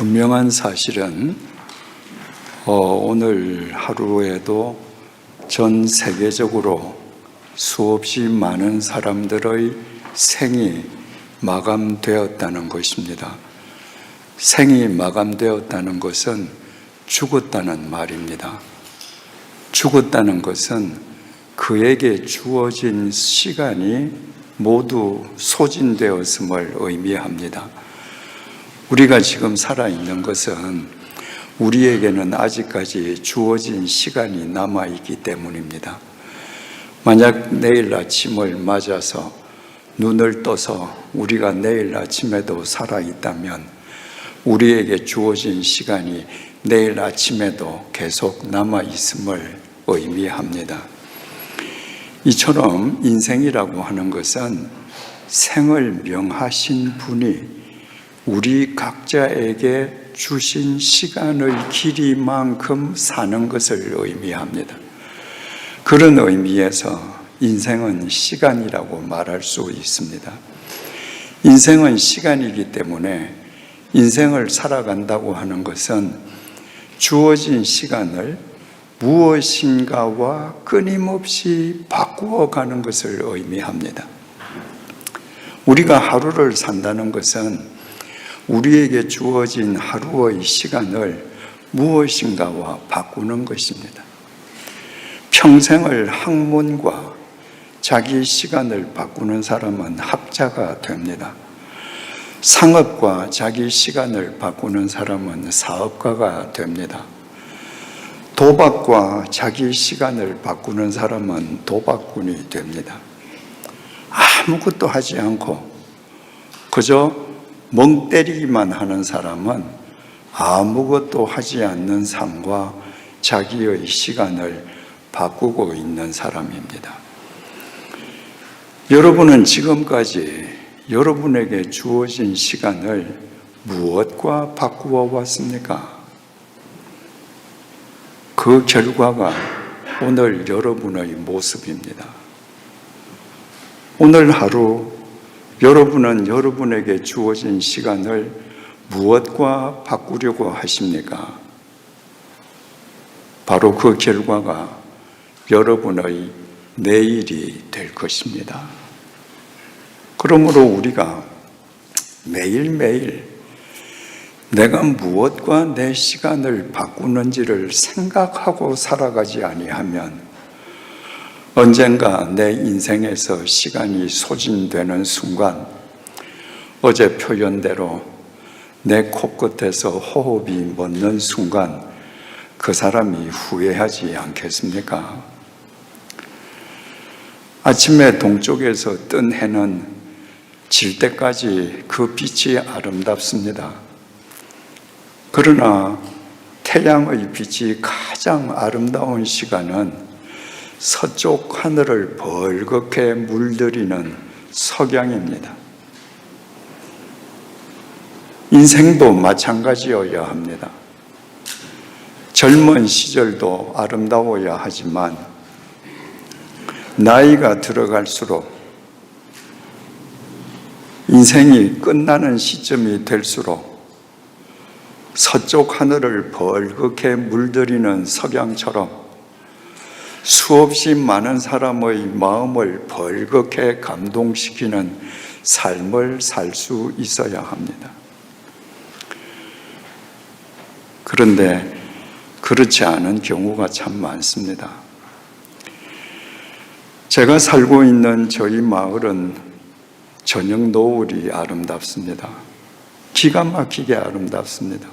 분명한 사실은 오늘 하루에도 전 세계적으로 수없이 많은 사람들의 생이 마감되었다는 것입니다. 생이 마감되었다는 것은 죽었다는 말입니다. 죽었다는 것은 그에게 주어진 시간이 모두 소진되었음을 의미합니다. 우리가 지금 살아있는 것은 우리에게는 아직까지 주어진 시간이 남아있기 때문입니다. 만약 내일 아침을 맞아서 눈을 떠서 우리가 내일 아침에도 살아있다면 우리에게 주어진 시간이 내일 아침에도 계속 남아있음을 의미합니다. 이처럼 인생이라고 하는 것은 생을 명하신 분이 우리 각자에게 주신 시간의 길이만큼 사는 것을 의미합니다. 그런 의미에서 인생은 시간이라고 말할 수 있습니다. 인생은 시간이기 때문에 인생을 살아간다고 하는 것은 주어진 시간을 무엇인가와 끊임없이 바꾸어가는 것을 의미합니다. 우리가 하루를 산다는 것은 우리에게 주어진 하루의 시간을 무엇인가와 바꾸는 것입니다. 평생을 학문과 자기 시간을 바꾸는 사람은 학자가 됩니다. 상업과 자기 시간을 바꾸는 사람은 사업가가 됩니다. 도박과 자기 시간을 바꾸는 사람은 도박꾼이 됩니다. 아무것도 하지 않고 그저 멍 때리기만 하는 사람은 아무것도 하지 않는 삶과 자기의 시간을 바꾸고 있는 사람입니다. 여러분은 지금까지 여러분에게 주어진 시간을 무엇과 바꾸어 왔습니까? 그 결과가 오늘 여러분의 모습입니다. 오늘 하루 여러분은 여러분에게 주어진 시간을 무엇과 바꾸려고 하십니까? 바로 그 결과가 여러분의 내일이 될 것입니다. 그러므로 우리가 매일매일 내가 무엇과 내 시간을 바꾸는지를 생각하고 살아가지 아니하면 언젠가 내 인생에서 시간이 소진되는 순간 어제 표현대로 내 코끝에서 호흡이 멎는 순간 그 사람이 후회하지 않겠습니까? 아침에 동쪽에서 뜬 해는 질 때까지 그 빛이 아름답습니다. 그러나 태양의 빛이 가장 아름다운 시간은 서쪽 하늘을 벌겋게 물들이는 석양입니다. 인생도 마찬가지여야 합니다. 젊은 시절도 아름다워야 하지만 나이가 들어갈수록 인생이 끝나는 시점이 될수록 서쪽 하늘을 벌겋게 물들이는 석양처럼 수없이 많은 사람의 마음을 벌겋게 감동시키는 삶을 살 수 있어야 합니다. 그런데 그렇지 않은 경우가 참 많습니다. 제가 살고 있는 저희 마을은 저녁 노을이 아름답습니다. 기가 막히게 아름답습니다.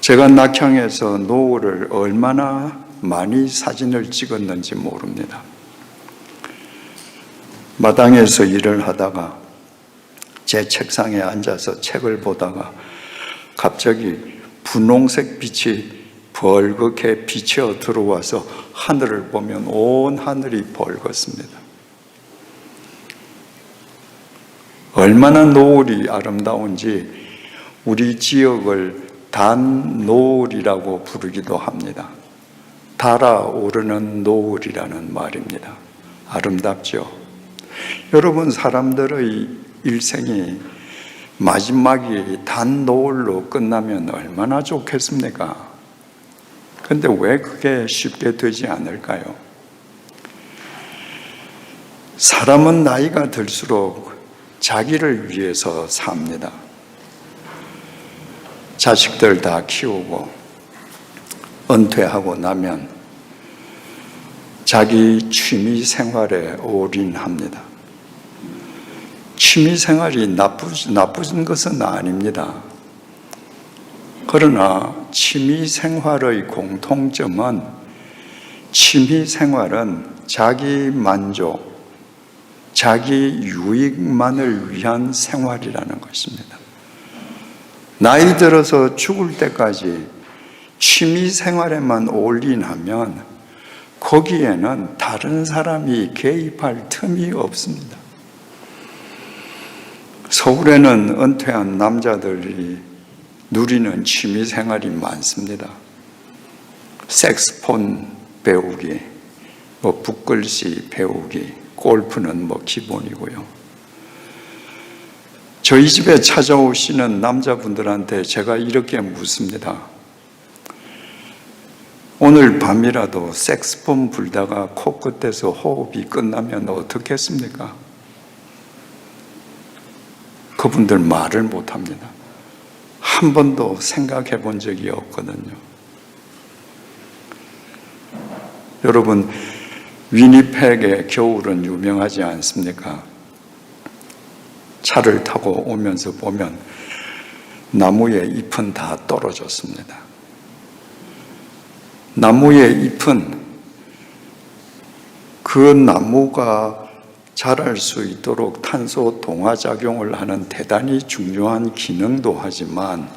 제가 낙향에서 노을을 얼마나 많이 사진을 찍었는지 모릅니다. 마당에서 일을 하다가 제 책상에 앉아서 책을 보다가 갑자기 분홍색 빛이 벌겋게 비쳐 들어와서 하늘을 보면 온 하늘이 벌겋습니다. 얼마나 노을이 아름다운지 우리 지역을 단노을이라고 부르기도 합니다. 달아오르는 노을이라는 말입니다. 아름답죠? 여러분, 사람들의 일생이 마지막이 단 노을로 끝나면 얼마나 좋겠습니까? 근데 왜 그게 쉽게 되지 않을까요? 사람은 나이가 들수록 자기를 위해서 삽니다. 자식들 다 키우고 은퇴하고 나면 자기 취미 생활에 올인합니다. 취미 생활이 나쁜 것은 아닙니다. 그러나 취미 생활의 공통점은 취미 생활은 자기 만족, 자기 유익만을 위한 생활이라는 것입니다. 나이 들어서 죽을 때까지 취미 생활에만 올인하면 거기에는 다른 사람이 개입할 틈이 없습니다. 서울에는 은퇴한 남자들이 누리는 취미 생활이 많습니다. 색스폰 배우기, 붓글씨 배우기, 골프는 기본이고요. 저희 집에 찾아오시는 남자분들한테 제가 이렇게 묻습니다. 오늘 밤이라도 색스폰 불다가 코끝에서 호흡이 끝나면 어떻겠습니까? 그분들 말을 못합니다. 한 번도 생각해 본 적이 없거든요. 여러분, 위니펙의 겨울은 유명하지 않습니까? 차를 타고 오면서 보면 나무의 잎은 다 떨어졌습니다. 나무의 잎은 그 나무가 자랄 수 있도록 탄소 동화작용을 하는 대단히 중요한 기능도 하지만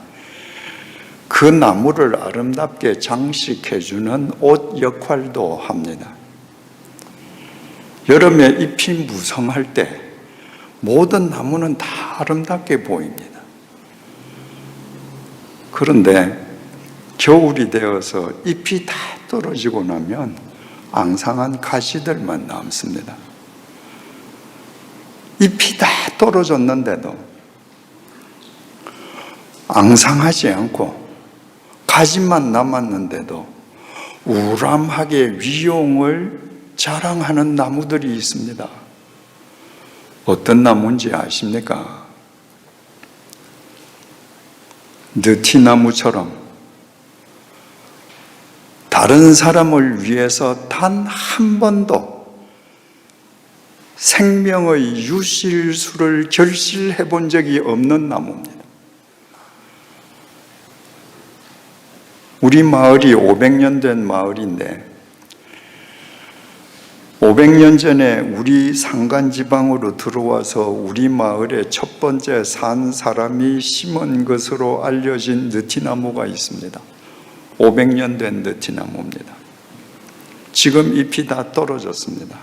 그 나무를 아름답게 장식해주는 옷 역할도 합니다. 여름에 잎이 무성할 때 모든 나무는 다 아름답게 보입니다. 그런데 겨울이 되어서 잎이 다 떨어지고 나면 앙상한 가시들만 남습니다. 잎이 다 떨어졌는데도 앙상하지 않고 가지만 남았는데도 우람하게 위용을 자랑하는 나무들이 있습니다. 어떤 나무인지 아십니까? 느티나무처럼 다른 사람을 위해서 단 한 번도 생명의 유실수를 결실해 본 적이 없는 나무입니다. 우리 마을이 500년 된 마을인데 500년 전에 우리 산간지방으로 들어와서 우리 마을에 첫 번째 산 사람이 심은 것으로 알려진 느티나무가 있습니다. 500년 된 느티나무입니다. 지금 잎이 다 떨어졌습니다.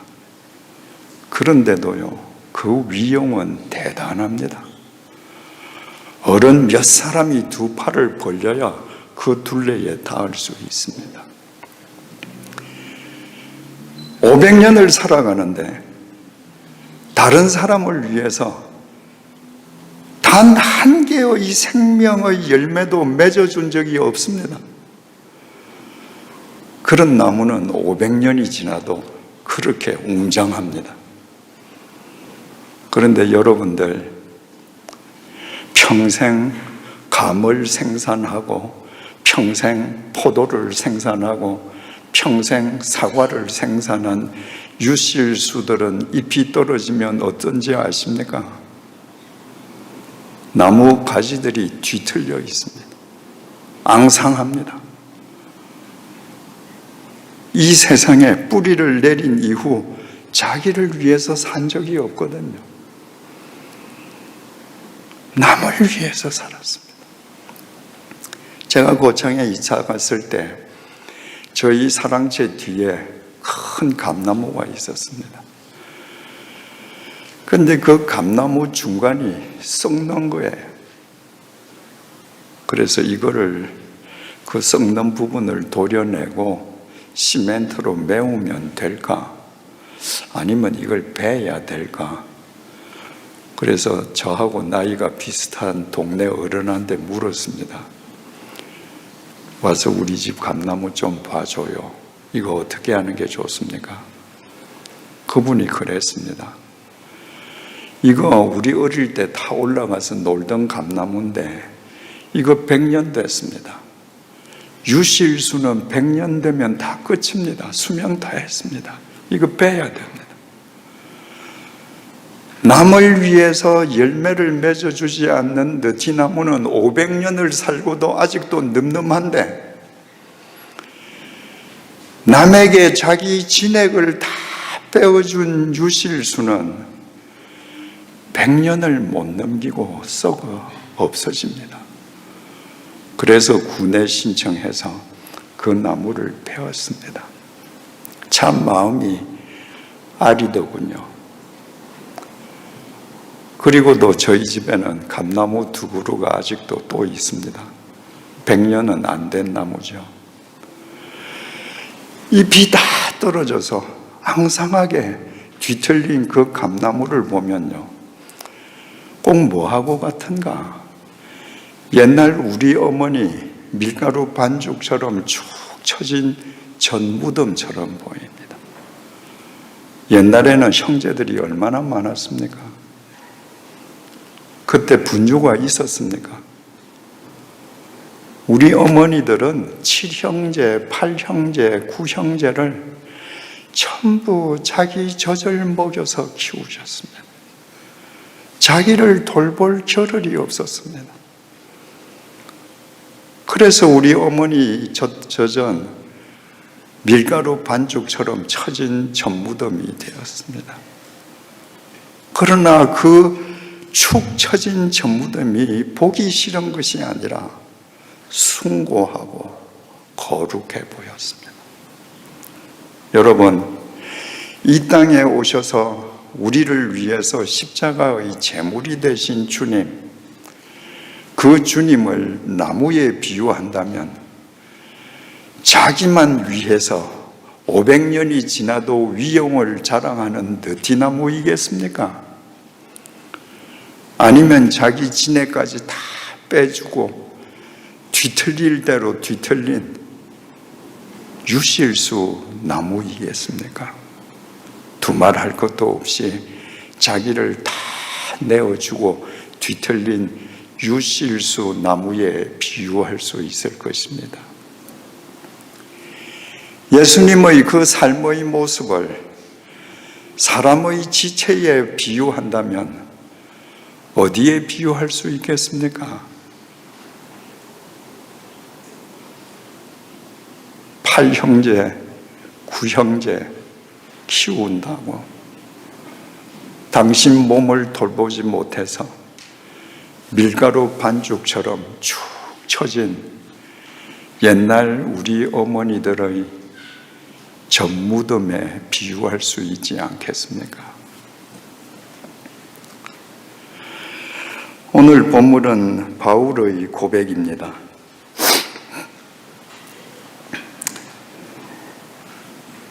그런데도요, 그 위용은 대단합니다. 어른 몇 사람이 두 팔을 벌려야 그 둘레에 닿을 수 있습니다. 500년을 살아가는데 다른 사람을 위해서 단 한 개의 생명의 열매도 맺어준 적이 없습니다. 그런 나무는 500년이 지나도 그렇게 웅장합니다. 그런데 여러분들 평생 감을 생산하고 평생 포도를 생산하고 평생 사과를 생산한 유실수들은 잎이 떨어지면 어떤지 아십니까? 나무 가지들이 뒤틀려 있습니다. 앙상합니다. 이 세상에 뿌리를 내린 이후 자기를 위해서 산 적이 없거든요. 남을 위해서 살았습니다. 제가 고창에 2차 갔을 때 저희 사랑채 뒤에 큰 감나무가 있었습니다. 그런데 그 감나무 중간이 썩는 거예요. 그래서 이거를 그 썩는 부분을 도려내고 시멘트로 메우면 될까? 아니면 이걸 베야 될까? 그래서 저하고 나이가 비슷한 동네 어른한테 물었습니다. 와서 우리 집 감나무 좀 봐줘요. 이거 어떻게 하는 게 좋습니까? 그분이 그랬습니다. 이거 우리 어릴 때 다 올라가서 놀던 감나무인데 이거 100년 됐습니다. 유실수는 100년 되면 다 끝입니다. 수명 다 했습니다. 이거 빼야 됩니다. 남을 위해서 열매를 맺어주지 않는 느티나무는 500년을 살고도 아직도 늠름한데, 남에게 자기 진액을 다 빼어준 유실수는 100년을 못 넘기고 썩어 없어집니다. 그래서 군에 신청해서 그 나무를 베었습니다. 참 마음이 아리더군요. 그리고도 저희 집에는 감나무 2그루가 아직도 또 있습니다. 100년은 안 된 나무죠. 잎이 다 떨어져서 앙상하게 뒤틀린 그 감나무를 보면요, 꼭 뭐하고 같은가? 옛날 우리 어머니 밀가루 반죽처럼 축 처진 전무덤처럼 보입니다. 옛날에는 형제들이 얼마나 많았습니까? 그때 분유가 있었습니까? 우리 어머니들은 7형제, 8형제, 9형제를 전부 자기 젖을 먹여서 키우셨습니다. 자기를 돌볼 겨를이 없었습니다. 그래서 우리 어머니 젖은 밀가루 반죽처럼 처진 전무덤이 되었습니다. 그러나 그 축 처진 전무덤이 보기 싫은 것이 아니라 숭고하고 거룩해 보였습니다. 여러분, 이 땅에 오셔서 우리를 위해서 십자가의 제물이 되신 주님, 그 주님을 나무에 비유한다면 자기만 위해서 500년이 지나도 위용을 자랑하는 느티나무이겠습니까? 아니면 자기 진액까지 다 빼주고 뒤틀릴 대로 뒤틀린 유실수 나무이겠습니까? 두말할 것도 없이 자기를 다 내어주고 뒤틀린 유실수 나무에 비유할 수 있을 것입니다. 예수님의 그 삶의 모습을 사람의 지체에 비유한다면 어디에 비유할 수 있겠습니까? 8형제, 9형제 키운다고 당신 몸을 돌보지 못해서 밀가루 반죽처럼 축 처진 옛날 우리 어머니들의 전무덤에 비유할 수 있지 않겠습니까? 오늘 본문은 바울의 고백입니다.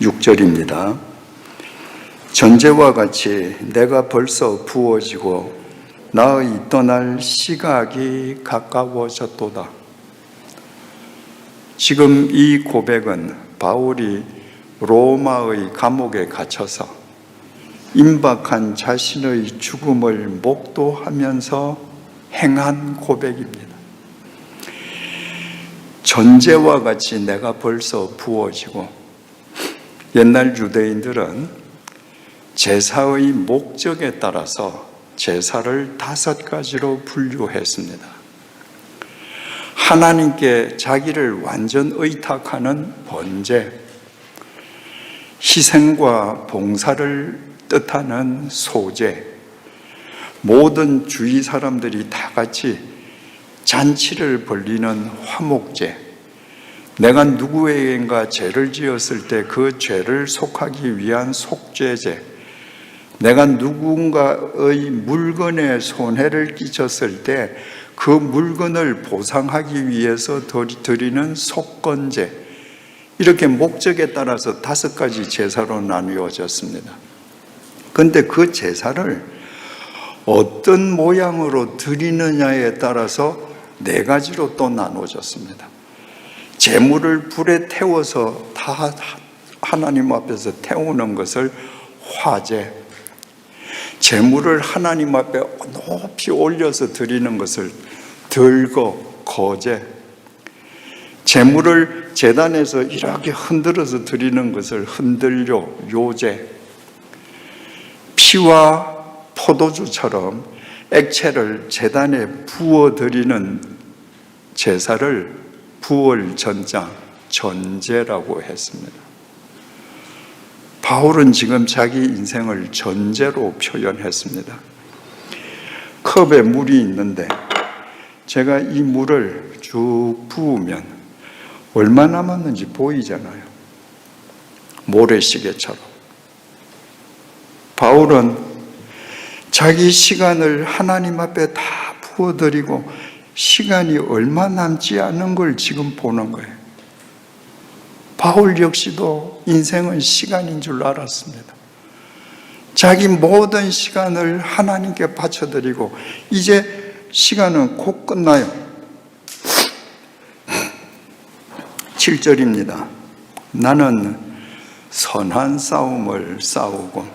6절입니다. 전제와 같이 내가 벌써 부어지고 나의 떠날 시각이 가까워졌도다. 지금 이 고백은 바울이 로마의 감옥에 갇혀서 임박한 자신의 죽음을 목도하면서 행한 고백입니다. 전제와 같이 내가 벌써 부어지고, 옛날 유대인들은 제사의 목적에 따라서 제사를 5가지로 분류했습니다. 하나님께 자기를 완전 의탁하는 번제, 희생과 봉사를 뜻하는 소제, 모든 주위 사람들이 다 같이 잔치를 벌리는 화목제, 내가 누구에겐가 죄를 지었을 때 그 죄를 속하기 위한 속죄제, 내가 누군가의 물건에 손해를 끼쳤을 때 그 물건을 보상하기 위해서 드리는 속건제, 이렇게 목적에 따라서 5가지 제사로 나누어졌습니다. 그런데 그 제사를 어떤 모양으로 드리느냐에 따라서 네 가지로 또 나눠졌습니다. 제물을 불에 태워서 다 하나님 앞에서 태우는 것을 화제, 제물을 하나님 앞에 높이 올려서 드리는 것을 들거, 거제, 제물을 제단에서 이렇게 흔들어서 드리는 것을 흔들려, 요제, 피와 포도주처럼 액체를 제단에 부어 드리는 제사를 부월전자, 전제라고 했습니다. 바울은 지금 자기 인생을 전제로 표현했습니다. 컵에 물이 있는데 제가 이 물을 쭉 부으면 얼마 남았는지 보이잖아요. 모래시계처럼. 바울은 자기 시간을 하나님 앞에 다 부어드리고 시간이 얼마 남지 않은 걸 지금 보는 거예요. 바울 역시도 인생은 시간인 줄 알았습니다. 자기 모든 시간을 하나님께 바쳐드리고 이제 시간은 곧 끝나요. 7절입니다. 나는 선한 싸움을 싸우고,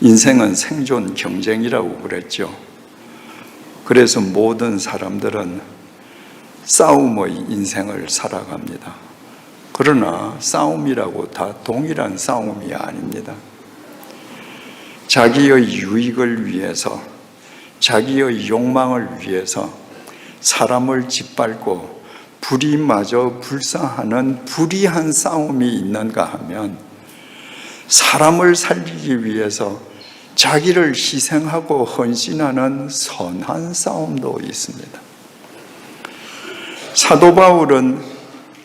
인생은 생존 경쟁이라고 그랬죠. 그래서 모든 사람들은 싸움의 인생을 살아갑니다. 그러나 싸움이라고 다 동일한 싸움이 아닙니다. 자기의 유익을 위해서, 자기의 욕망을 위해서 사람을 짓밟고 불의마저 불사하는 불의한 싸움이 있는가 하면, 사람을 살리기 위해서 자기를 희생하고 헌신하는 선한 싸움도 있습니다. 사도 바울은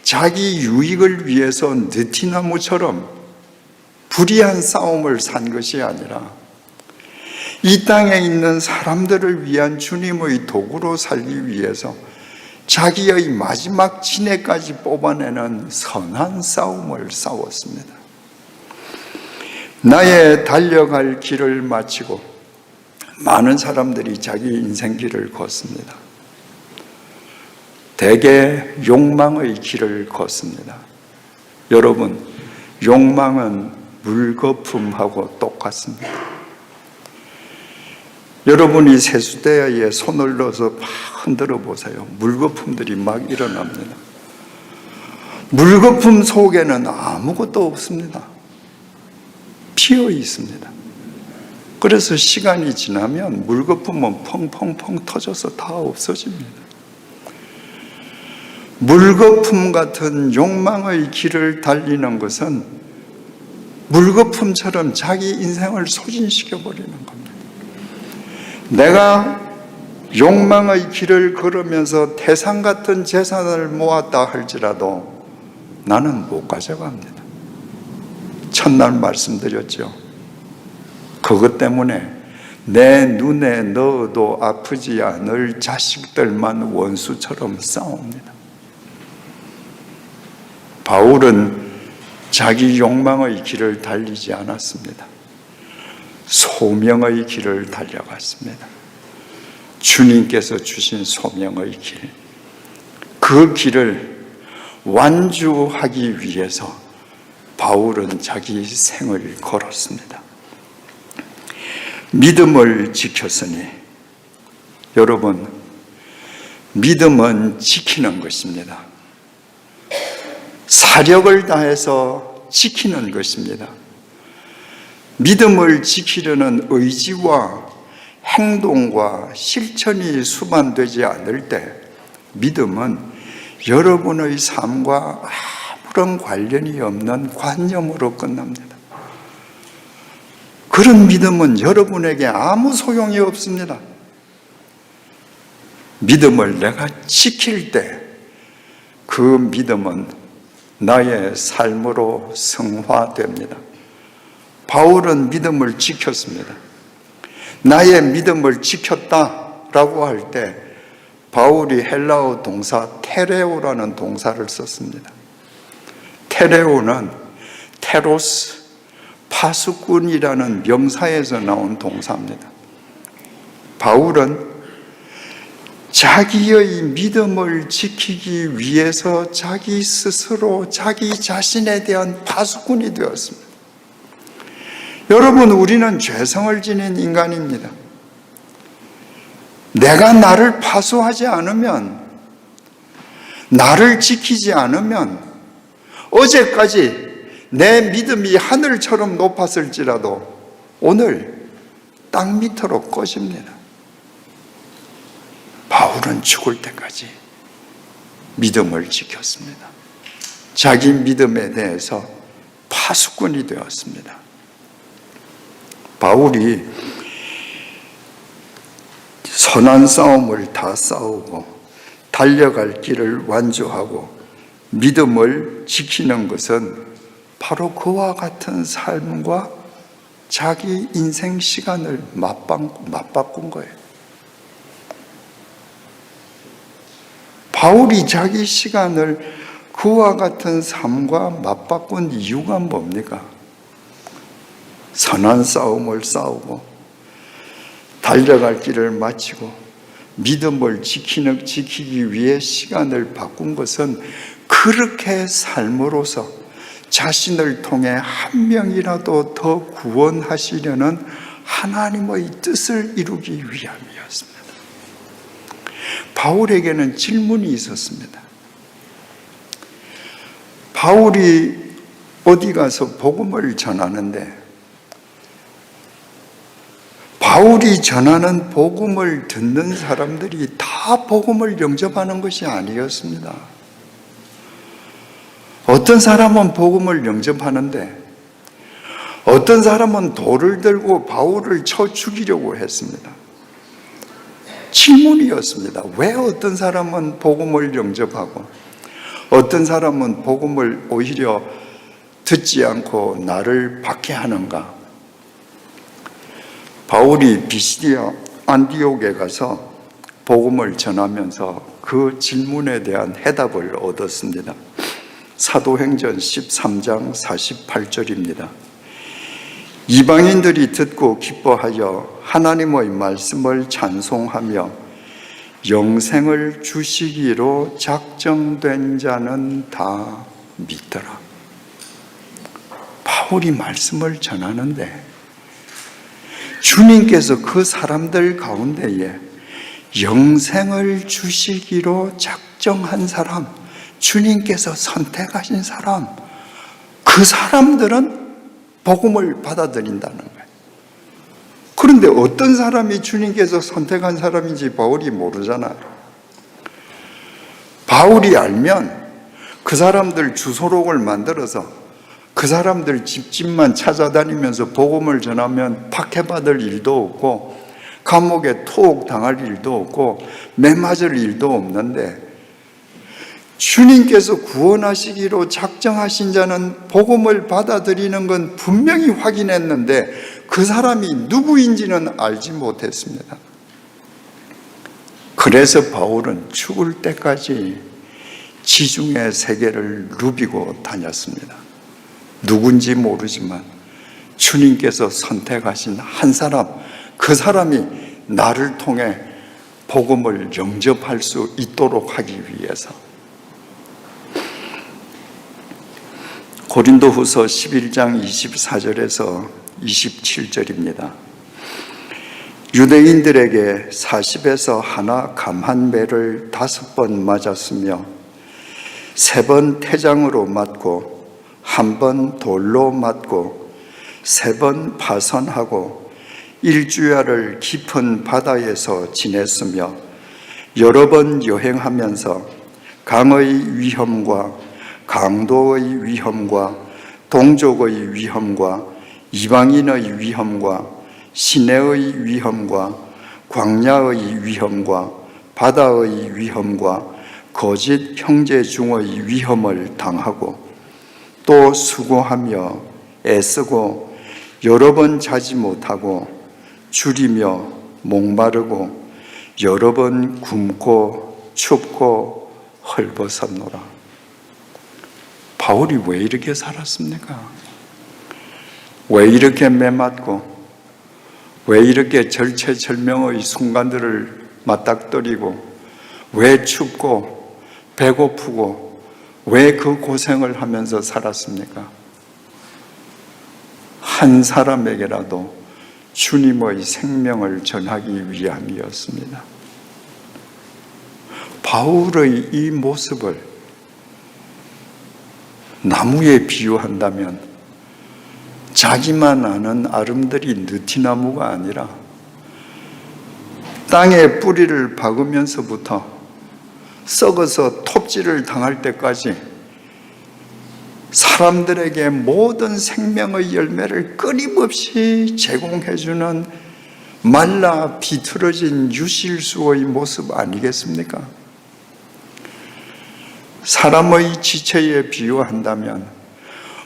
자기 유익을 위해서 느티나무처럼 불의한 싸움을 산 것이 아니라 이 땅에 있는 사람들을 위한 주님의 도구로 살기 위해서 자기의 마지막 진해까지 뽑아내는 선한 싸움을 싸웠습니다. 나의 달려갈 길을 마치고 많은 사람들이 자기 인생길을 걷습니다. 대개 욕망의 길을 걷습니다. 여러분, 욕망은 물거품하고 똑같습니다. 여러분이 세수대야에 손을 넣어서 막 흔들어 보세요. 물거품들이 막 일어납니다. 물거품 속에는 아무것도 없습니다. 비어 있습니다. 그래서 시간이 지나면 물거품은 펑펑펑 터져서 다 없어집니다. 물거품 같은 욕망의 길을 달리는 것은 물거품처럼 자기 인생을 소진시켜 버리는 겁니다. 내가 욕망의 길을 걸으면서 태산 같은 재산을 모았다 할지라도 나는 못 가져갑니다. 첫날 말씀드렸죠. 그것 때문에 내 눈에 넣어도 아프지 않을 자식들만 원수처럼 싸웁니다. 바울은 자기 욕망의 길을 달리지 않았습니다. 소명의 길을 달려갔습니다. 주님께서 주신 소명의 길, 그 길을 완주하기 위해서 바울은 자기 생을 걸었습니다. 믿음을 지켰으니, 여러분, 믿음은 지키는 것입니다. 사력을 다해서 지키는 것입니다. 믿음을 지키려는 의지와 행동과 실천이 수반되지 않을 때 믿음은 여러분의 삶과 아무런 관련이 없는 관념으로 끝납니다. 그런 믿음은 여러분에게 아무 소용이 없습니다. 믿음을 내가 지킬 때 그 믿음은 나의 삶으로 승화됩니다. 바울은 믿음을 지켰습니다. 나의 믿음을 지켰다라고 할 때 바울이 헬라어 동사 테레오라는 동사를 썼습니다. 테레오는 테로스, 파수꾼이라는 명사에서 나온 동사입니다. 바울은 자기의 믿음을 지키기 위해서 자기 스스로 자기 자신에 대한 파수꾼이 되었습니다. 여러분, 우리는 죄성을 지닌 인간입니다. 내가 나를 파수하지 않으면, 나를 지키지 않으면 어제까지 내 믿음이 하늘처럼 높았을지라도 오늘 땅 밑으로 꺼집니다. 바울은 죽을 때까지 믿음을 지켰습니다. 자기 믿음에 대해서 파수꾼이 되었습니다. 바울이 선한 싸움을 다 싸우고 달려갈 길을 완주하고 믿음을 지키는 것은 바로 그와 같은 삶과 자기 인생 시간을 맞바꾼 거예요. 바울이 자기 시간을 그와 같은 삶과 맞바꾼 이유가 뭡니까? 선한 싸움을 싸우고 달려갈 길을 마치고 믿음을 지키기 위해 시간을 바꾼 것은 그렇게 삶으로써 자신을 통해 한 명이라도 더 구원하시려는 하나님의 뜻을 이루기 위함이었습니다. 바울에게는 질문이 있었습니다. 바울이 어디 가서 복음을 전하는데 바울이 전하는 복음을 듣는 사람들이 다 복음을 영접하는 것이 아니었습니다. 어떤 사람은 복음을 영접하는데 어떤 사람은 돌을 들고 바울을 쳐 죽이려고 했습니다. 질문이었습니다. 왜 어떤 사람은 복음을 영접하고 어떤 사람은 복음을 오히려 듣지 않고 나를 박해하는가? 바울이 비시디아 안디옥에 가서 복음을 전하면서 그 질문에 대한 해답을 얻었습니다. 사도행전 13장 48절입니다. 이방인들이 듣고 기뻐하여 하나님의 말씀을 찬송하며 영생을 주시기로 작정된 자는 다 믿더라. 바울이 말씀을 전하는데 주님께서 그 사람들 가운데에 영생을 주시기로 작정한 사람, 주님께서 선택하신 사람, 그 사람들은 복음을 받아들인다는 거예요. 그런데 어떤 사람이 주님께서 선택한 사람인지 바울이 모르잖아요. 바울이 알면 그 사람들 주소록을 만들어서 그 사람들 집집만 찾아다니면서 복음을 전하면 박해받을 일도 없고 감옥에 투옥 당할 일도 없고 매 맞을 일도 없는데 주님께서 구원하시기로 작정하신 자는 복음을 받아들이는 건 분명히 확인했는데 그 사람이 누구인지는 알지 못했습니다. 그래서 바울은 죽을 때까지 지중해 세계를 누비고 다녔습니다. 누군지 모르지만 주님께서 선택하신 한 사람, 그 사람이 나를 통해 복음을 영접할 수 있도록 하기 위해서. 고린도후서 11장 24절에서 27절입니다. 유대인들에게 40에서 하나 감한 배를 5번 맞았으며 3번 태장으로 맞고 1번 돌로 맞고 3번 파선하고 1주야를 깊은 바다에서 지냈으며 여러 번 여행하면서 강의 위험과 강도의 위험과 동족의 위험과 이방인의 위험과 시내의 위험과 광야의 위험과 바다의 위험과 거짓 형제 중의 위험을 당하고 또 수고하며 애쓰고 여러 번 자지 못하고 줄이며 목마르고 여러 번 굶고 춥고 헐벗었노라. 바울이 왜 이렇게 살았습니까? 왜 이렇게 매맞고 왜 이렇게 절체절명의 순간들을 맞닥뜨리고, 왜 춥고 배고프고 왜 그 고생을 하면서 살았습니까? 한 사람에게라도 주님의 생명을 전하기 위함이었습니다. 바울의 이 모습을 나무에 비유한다면 자기만 아는 아름드리 느티나무가 아니라 땅에 뿌리를 박으면서부터 썩어서 톱질을 당할 때까지 사람들에게 모든 생명의 열매를 끊임없이 제공해주는 말라 비틀어진 유실수의 모습 아니겠습니까? 사람의 지체에 비유한다면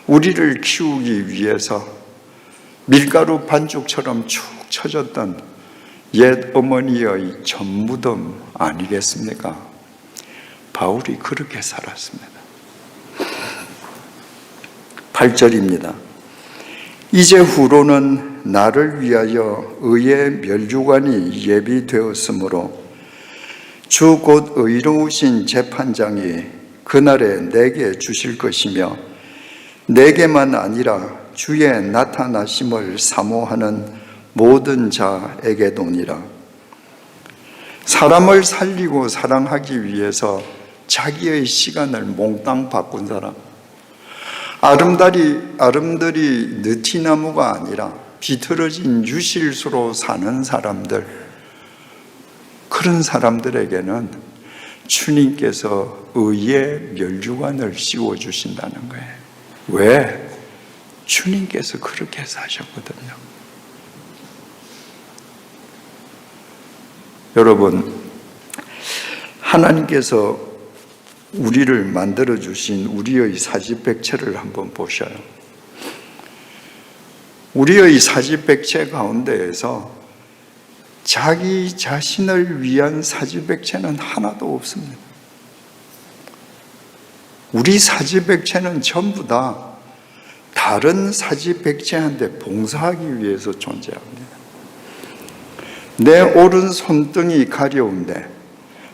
우리를 키우기 위해서 밀가루 반죽처럼 축 처졌던 옛 어머니의 젖무덤 아니겠습니까? 바울이 그렇게 살았습니다. 8절입니다. 이제 후로는 나를 위하여 의의 멸류관이 예비되었으므로 주 곧 의로우신 재판장이 그날에 내게 주실 것이며 내게만 아니라 주의 나타나심을 사모하는 모든 자에게도니라. 사람을 살리고 사랑하기 위해서 자기의 시간을 몽땅 바꾼 사람, 아름드리 느티나무가 아니라 비틀어진 유실수로 사는 사람들, 그런 사람들에게는 주님께서 의의 멸류관을 씌워주신다는 거예요. 왜? 주님께서 그렇게 사셨거든요. 여러분, 하나님께서 우리를 만들어주신 우리의 사지백체를 한번 보셔요. 우리의 사지백체 가운데에서 자기 자신을 위한 사지백체는 하나도 없습니다. 우리 사지백체는 전부 다 다른 사지백체한테 봉사하기 위해서 존재합니다. 내 오른 손등이 가려운데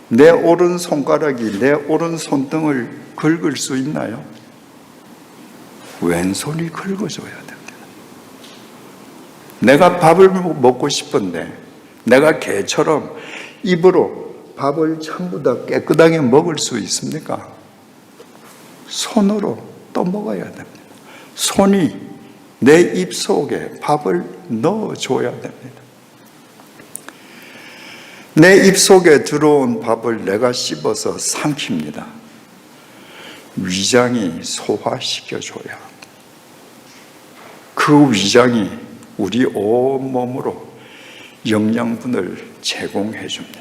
내 오른 손가락이 내 오른 손등을 긁을 수 있나요? 왼손이 긁어줘야 됩니다. 내가 밥을 먹고 싶은데 내가 개처럼 입으로 밥을 전부 다 깨끗하게 먹을 수 있습니까? 손으로 또 먹어야 됩니다. 손이 내 입 속에 밥을 넣어줘야 됩니다. 내 입속에 들어온 밥을 내가 씹어서 삼킵니다. 위장이 소화시켜줘야 합니다. 그 위장이 우리 온몸으로 영양분을 제공해 줍니다.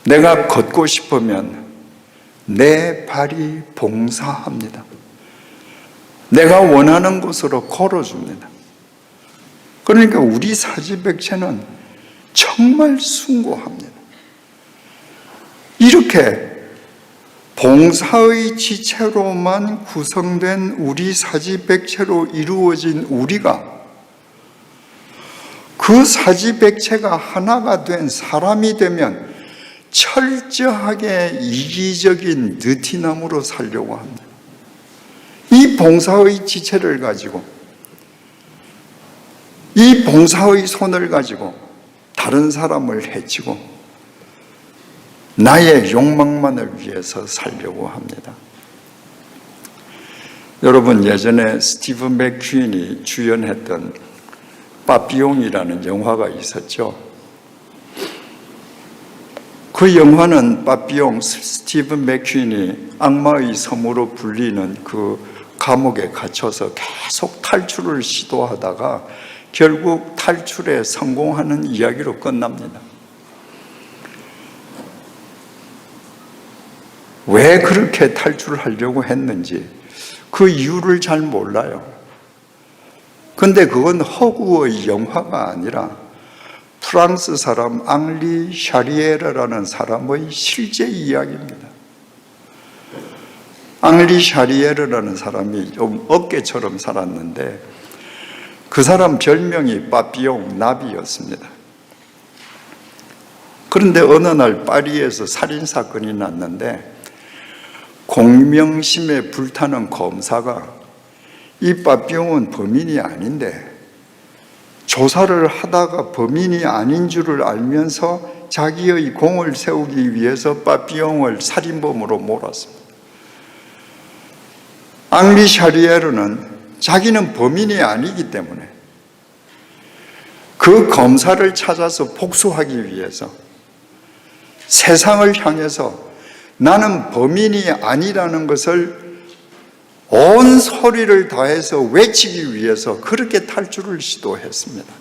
내가 걷고 싶으면 내 발이 봉사합니다. 내가 원하는 곳으로 걸어줍니다. 그러니까 우리 사지백체는 정말 숭고합니다. 이렇게 봉사의 지체로만 구성된 우리 사지백체로 이루어진 우리가 그 사지백체가 하나가 된 사람이 되면 철저하게 이기적인 느티나무로 살려고 합니다. 이 봉사의 지체를 가지고, 이 봉사의 손을 가지고 다른 사람을 해치고 나의 욕망만을 위해서 살려고 합니다. 여러분, 예전에 스티븐 맥퀸이 주연했던 빠삐용이라는 영화가 있었죠. 그 영화는 빠삐용, 스티븐 맥퀸이 악마의 섬으로 불리는 그 감옥에 갇혀서 계속 탈출을 시도하다가 결국 탈출에 성공하는 이야기로 끝납니다. 왜 그렇게 탈출하려고 했는지 그 이유를 잘 몰라요. 근데 그건 허구의 영화가 아니라 프랑스 사람 앙리 샤리에르라는 사람의 실제 이야기입니다. 앙리 샤리에르라는 사람이 좀 어깨처럼 살았는데 그 사람 별명이 빠삐용 나비였습니다. 그런데 어느 날 파리에서 살인사건이 났는데 공명심에 불타는 검사가 이 빠삐용은 범인이 아닌데 조사를 하다가 범인이 아닌 줄을 알면서 자기의 공을 세우기 위해서 빠삐용을 살인범으로 몰았습니다. 앙리 샤리에르는 자기는 범인이 아니기 때문에 그 검사를 찾아서 복수하기 위해서 세상을 향해서 나는 범인이 아니라는 것을 온 소리를 다해서 외치기 위해서 그렇게 탈주를 시도했습니다.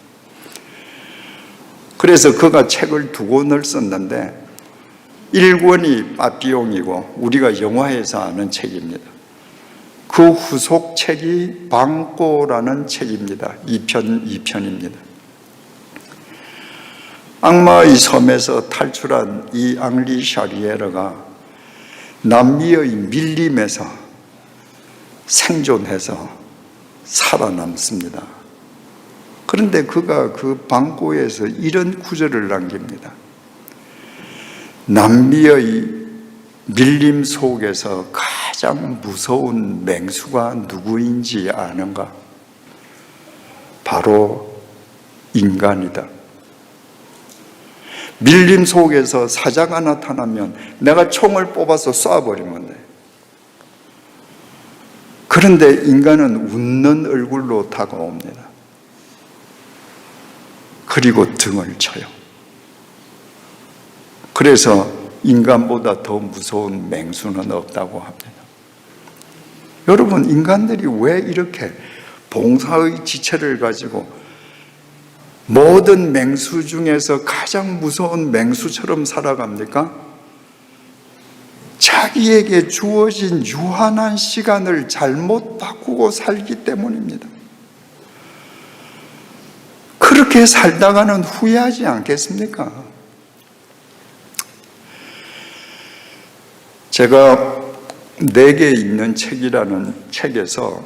그래서 그가 책을 2권을 썼는데 1권이 빠삐용이고 우리가 영화에서 아는 책입니다. 그 후속 책이 방꼬라는 책입니다. 2편입니다. 악마의 섬에서 탈출한 이 앙리 샤리에르가 남미의 밀림에서 생존해서 살아남습니다. 그런데 그가 그 방꼬에서 이런 구절을 남깁니다. 남미의 밀림 속에서 가장 무서운 맹수가 누구인지 아는가? 바로 인간이다. 밀림 속에서 사자가 나타나면 내가 총을 뽑아서 쏴버리면 돼. 그런데 인간은 웃는 얼굴로 다가옵니다. 그리고 등을 쳐요. 그래서 인간보다 더 무서운 맹수는 없다고 합니다. 여러분, 인간들이 왜 이렇게 봉사의 지체를 가지고 모든 맹수 중에서 가장 무서운 맹수처럼 살아갑니까? 자기에게 주어진 유한한 시간을 잘못 바꾸고 살기 때문입니다. 그렇게 살다가는 후회하지 않겠습니까? 제가 내게 있는 책이라는 책에서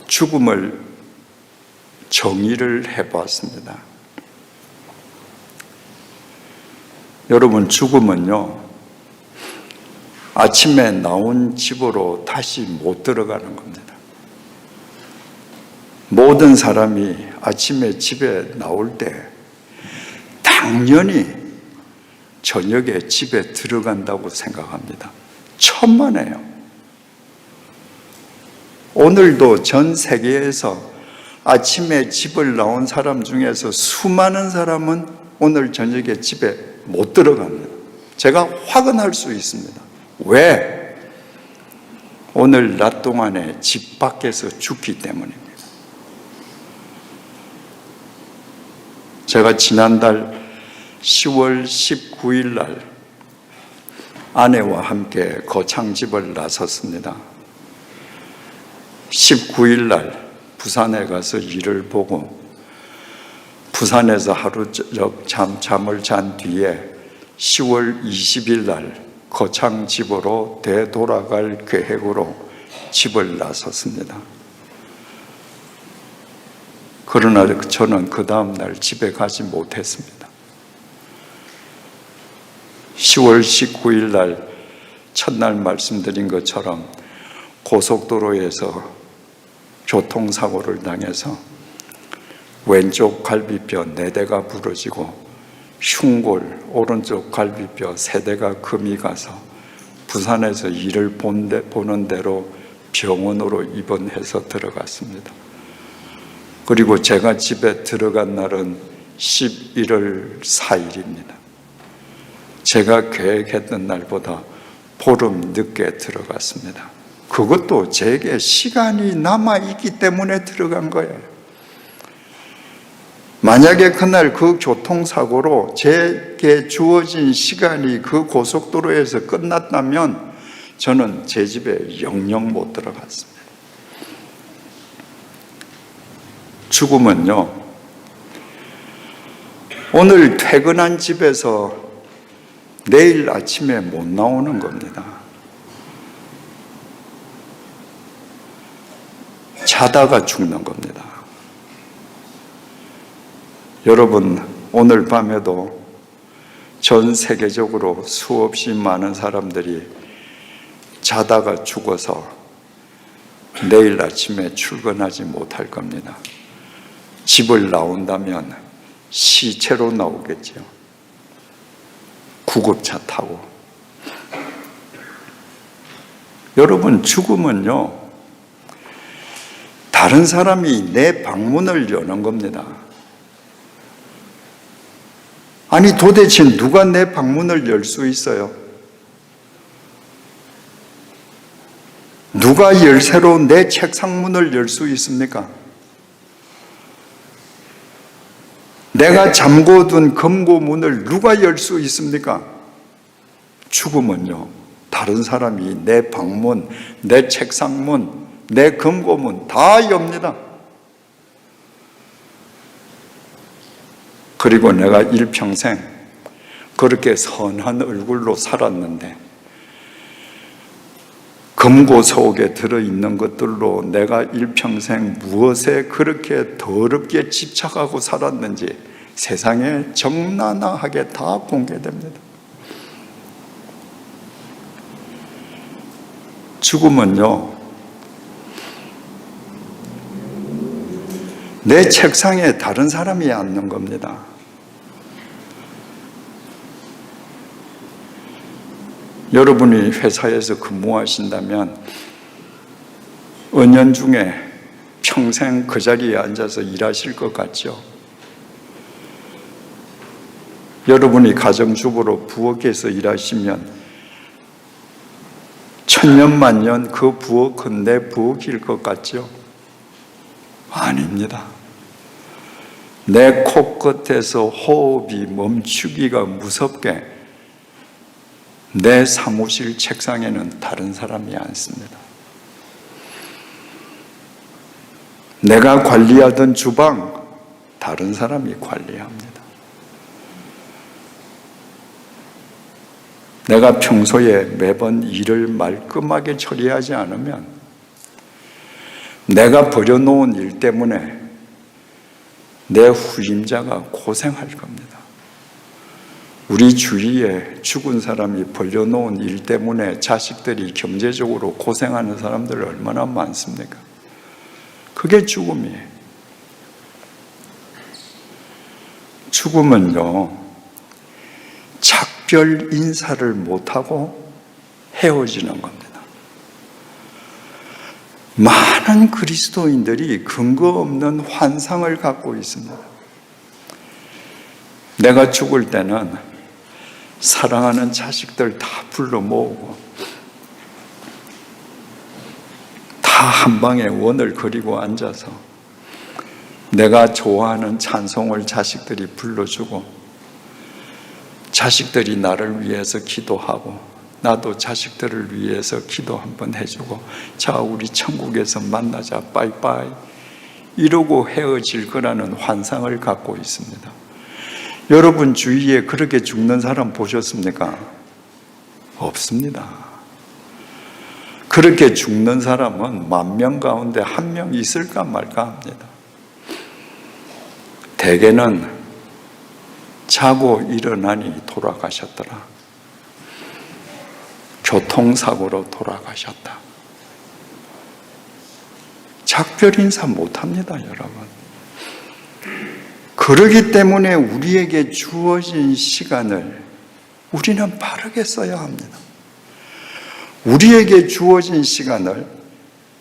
죽음을 정의를 해봤습니다. 여러분, 죽음은요, 아침에 나온 집으로 다시 못 들어가는 겁니다. 모든 사람이 아침에 집에 나올 때 당연히 저녁에 집에 들어간다고 생각합니다. 천만에요. 오늘도 전 세계에서 아침에 집을 나온 사람 중에서 수많은 사람은 오늘 저녁에 집에 못 들어갑니다. 제가 확언할 수 있습니다. 왜? 오늘 낮 동안에 집 밖에서 죽기 때문입니다. 제가 지난달 10월 19일 날 아내와 함께 거창집을 나섰습니다. 19일 날 부산에 가서 일을 보고 부산에서 하루 잠을 잔 뒤에 10월 20일 날 거창집으로 되돌아갈 계획으로 집을 나섰습니다. 그러나 저는 그 다음 날 집에 가지 못했습니다. 10월 19일 날 첫날 말씀드린 것처럼 고속도로에서 교통사고를 당해서 왼쪽 갈비뼈 4대가 부러지고 흉골 오른쪽 갈비뼈 3대가 금이 가서 부산에서 일을 보는 대로 병원으로 입원해서 들어갔습니다. 그리고 제가 집에 들어간 날은 11월 4일입니다. 제가 계획했던 날보다 보름 늦게 들어갔습니다. 그것도 제게 시간이 남아있기 때문에 들어간 거예요. 만약에 그날 그 교통사고로 제게 주어진 시간이 그 고속도로에서 끝났다면 저는 제 집에 영영 못 들어갔습니다. 죽음은요, 오늘 퇴근한 집에서 내일 아침에 못 나오는 겁니다. 자다가 죽는 겁니다. 여러분, 오늘 밤에도 전 세계적으로 수없이 많은 사람들이 자다가 죽어서 내일 아침에 출근하지 못할 겁니다. 집을 나온다면 시체로 나오겠죠. 구급차 타고. 여러분, 죽음은요, 다른 사람이 내 방문을 여는 겁니다. 아니, 도대체 누가 내 방문을 열 수 있어요? 누가 열쇠로 내 책상 문을 열 수 있습니까? 내가 잠궈둔 금고 문을 누가 열 수 있습니까? 죽음은요, 다른 사람이 내 방문, 내 책상 문, 내 금고 문 다 엽니다. 그리고 내가 일평생 그렇게 선한 얼굴로 살았는데 금고 속에 들어있는 것들로 내가 일평생 무엇에 그렇게 더럽게 집착하고 살았는지 세상에 적나라하게 다 공개됩니다. 죽음은요, 내 책상에 다른 사람이 앉는 겁니다. 여러분이 회사에서 근무하신다면 은연중에 평생 그 자리에 앉아서 일하실 것 같죠? 여러분이 가정주부로 부엌에서 일하시면 천년만년 그 부엌은 내 부엌일 것 같죠? 아닙니다. 내 코끝에서 호흡이 멈추기가 무섭게 내 사무실 책상에는 다른 사람이 앉습니다. 내가 관리하던 주방, 다른 사람이 관리합니다. 내가 평소에 매번 일을 말끔하게 처리하지 않으면 내가 버려놓은 일 때문에 내 후임자가 고생할 겁니다. 우리 주위에 죽은 사람이 벌려놓은 일 때문에 자식들이 경제적으로 고생하는 사람들 얼마나 많습니까? 그게 죽음이에요. 죽음은요, 작별 인사를 못하고 헤어지는 겁니다. 많은 그리스도인들이 근거 없는 환상을 갖고 있습니다. 내가 죽을 때는 사랑하는 자식들 다 불러 모으고 다 한 방에 원을 그리고 앉아서 내가 좋아하는 찬송을 자식들이 불러주고 자식들이 나를 위해서 기도하고 나도 자식들을 위해서 기도 한번 해주고 자, 우리 천국에서 만나자, 빠이빠이 이러고 헤어질 거라는 환상을 갖고 있습니다. 여러분 주위에 그렇게 죽는 사람 보셨습니까? 없습니다. 그렇게 죽는 사람은 10,000명 가운데 1명 있을까 말까 합니다. 대개는 자고 일어나니 돌아가셨더라. 교통사고로 돌아가셨다. 작별 인사 못합니다, 여러분. 그러기 때문에 우리에게 주어진 시간을 우리는 바르게 써야 합니다. 우리에게 주어진 시간을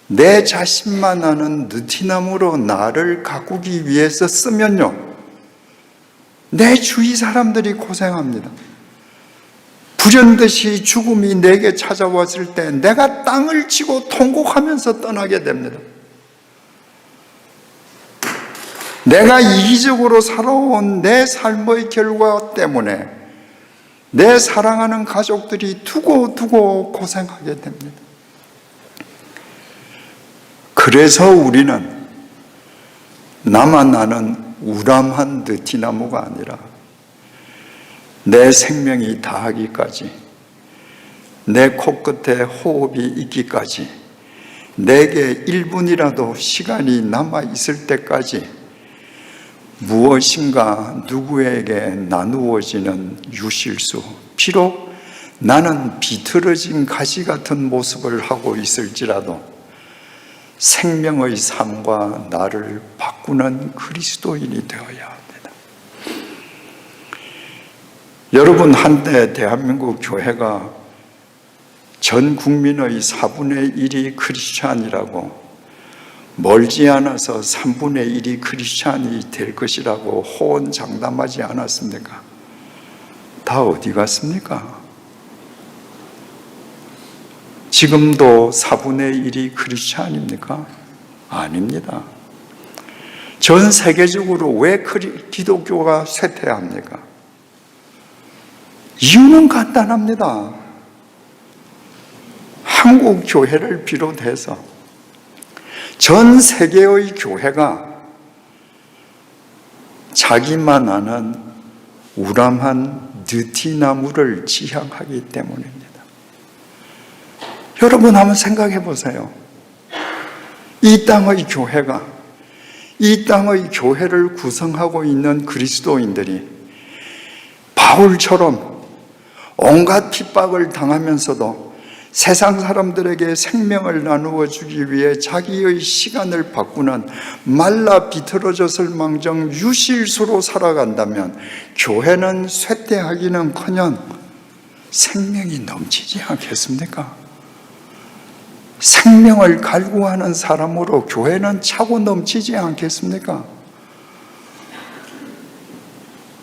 내 자신만 아는 느티나무로 나를 가꾸기 위해서 쓰면요, 내 주위 사람들이 고생합니다. 불현듯이 죽음이 내게 찾아왔을 때 내가 땅을 치고 통곡하면서 떠나게 됩니다. 내가 이기적으로 살아온 내 삶의 결과 때문에 내 사랑하는 가족들이 두고두고 고생하게 됩니다. 그래서 우리는 나만 아는 우람한 느티나무가 아니라 내 생명이 다하기까지, 내 코끝에 호흡이 있기까지, 내게 1분이라도 시간이 남아있을 때까지 무엇인가 누구에게 나누어지는 유실수, 비록 나는 비틀어진 가시 같은 모습을 하고 있을지라도 생명의 삶과 나를 바꾸는 그리스도인이 되어야 합니다. 여러분, 한때 대한민국 교회가 전 국민의 4분의 1이 크리스찬이라고, 멀지 않아서 3분의 1이 크리스찬이 될 것이라고 호언장담하지 않았습니까? 다 어디 갔습니까? 지금도 4분의 1이 크리스찬입니까? 아닙니다. 전 세계적으로 왜 기독교가 쇠퇴합니까? 이유는 간단합니다. 한국 교회를 비롯해서 전 세계의 교회가 자기만 아는 우람한 느티나무를 지향하기 때문입니다. 여러분, 한번 생각해 보세요. 이 땅의 교회가, 이 땅의 교회를 구성하고 있는 그리스도인들이 바울처럼 온갖 핍박을 당하면서도 세상 사람들에게 생명을 나누어 주기 위해 자기의 시간을 바꾸는 말라 비틀어졌을 망정 유실수로 살아간다면 교회는 쇠퇴하기는커녕 생명이 넘치지 않겠습니까? 생명을 갈구하는 사람으로 교회는 차고 넘치지 않겠습니까?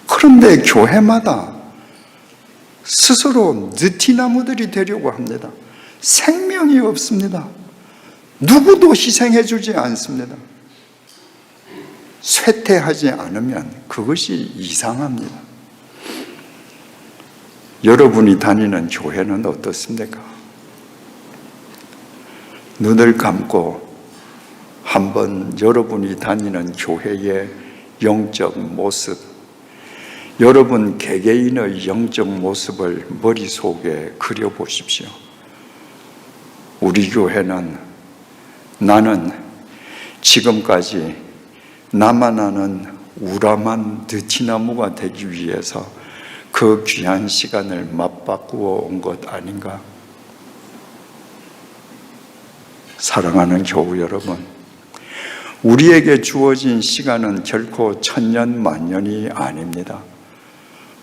그런데 교회마다 스스로 느티나무들이 되려고 합니다. 생명이 없습니다. 누구도 희생해 주지 않습니다. 쇠퇴하지 않으면 그것이 이상합니다. 여러분이 다니는 교회는 어떻습니까? 눈을 감고 한번 여러분이 다니는 교회의 영적 모습, 여러분 개개인의 영적 모습을 머릿속에 그려보십시오. 우리 교회는 나는 지금까지 나만 아는 우람한 느티나무가 되기 위해서 그 귀한 시간을 맞바꾸어 온 것 아닌가? 사랑하는 교우 여러분, 우리에게 주어진 시간은 결코 천년 만년이 아닙니다.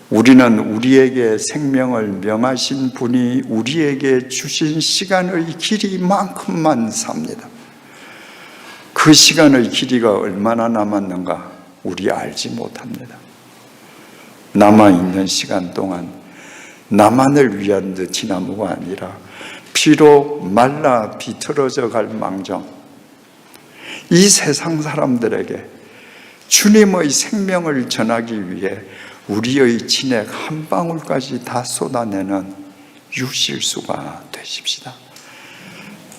우리는 우리에게 생명을 명하신 분이 우리에게 주신 시간의 길이만큼만 삽니다. 그 시간의 길이가 얼마나 남았는가 우리 알지 못합니다. 남아있는 시간 동안 나만을 위한 느티나무가 아니라 피로 말라 비틀어져 갈 망정, 이 세상 사람들에게 주님의 생명을 전하기 위해 우리의 진액 한 방울까지 다 쏟아내는 유실수가 되십시다.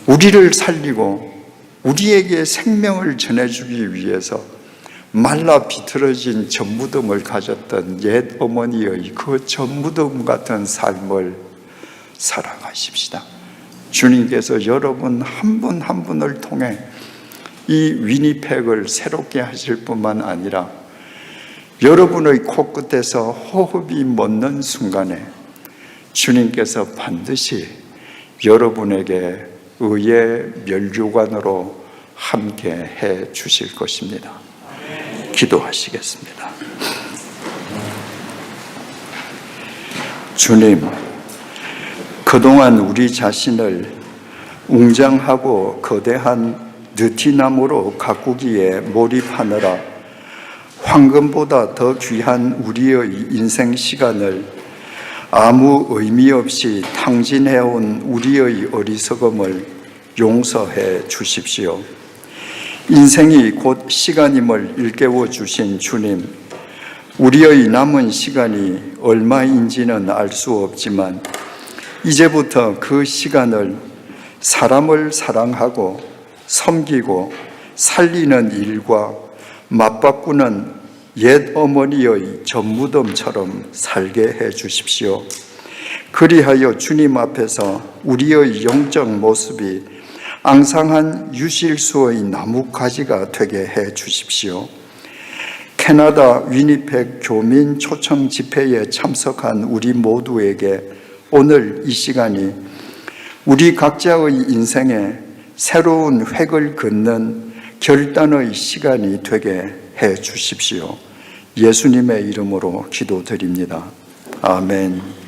우리를 살리고 우리에게 생명을 전해주기 위해서 말라 비틀어진 젖무덤을 가졌던 옛 어머니의 그 젖무덤 같은 삶을 살아가십시다. 주님께서 여러분 한 분 한 분을 통해 이 위니펙을 새롭게 하실 뿐만 아니라 여러분의 코끝에서 호흡이 멎는 순간에 주님께서 반드시 여러분에게 의의 면류관으로 함께 해 주실 것입니다. 기도하시겠습니다. 주님, 그동안 우리 자신을 웅장하고 거대한 느티나무로 가꾸기에 몰입하느라 황금보다 더 귀한 우리의 인생 시간을 아무 의미 없이 탕진해온 우리의 어리석음을 용서해 주십시오. 인생이 곧 시간임을 일깨워 주신 주님, 우리의 남은 시간이 얼마인지는 알 수 없지만 이제부터 그 시간을 사람을 사랑하고 섬기고 살리는 일과 맞바꾸는 옛 어머니의 젖무덤처럼 살게 해 주십시오. 그리하여 주님 앞에서 우리의 영적 모습이 앙상한 유실수의 나뭇가지가 되게 해 주십시오. 캐나다 위니펙 교민 초청 집회에 참석한 우리 모두에게 오늘 이 시간이 우리 각자의 인생에 새로운 획을 긋는 결단의 시간이 되게 해 주십시오. 예수님의 이름으로 기도드립니다. 아멘.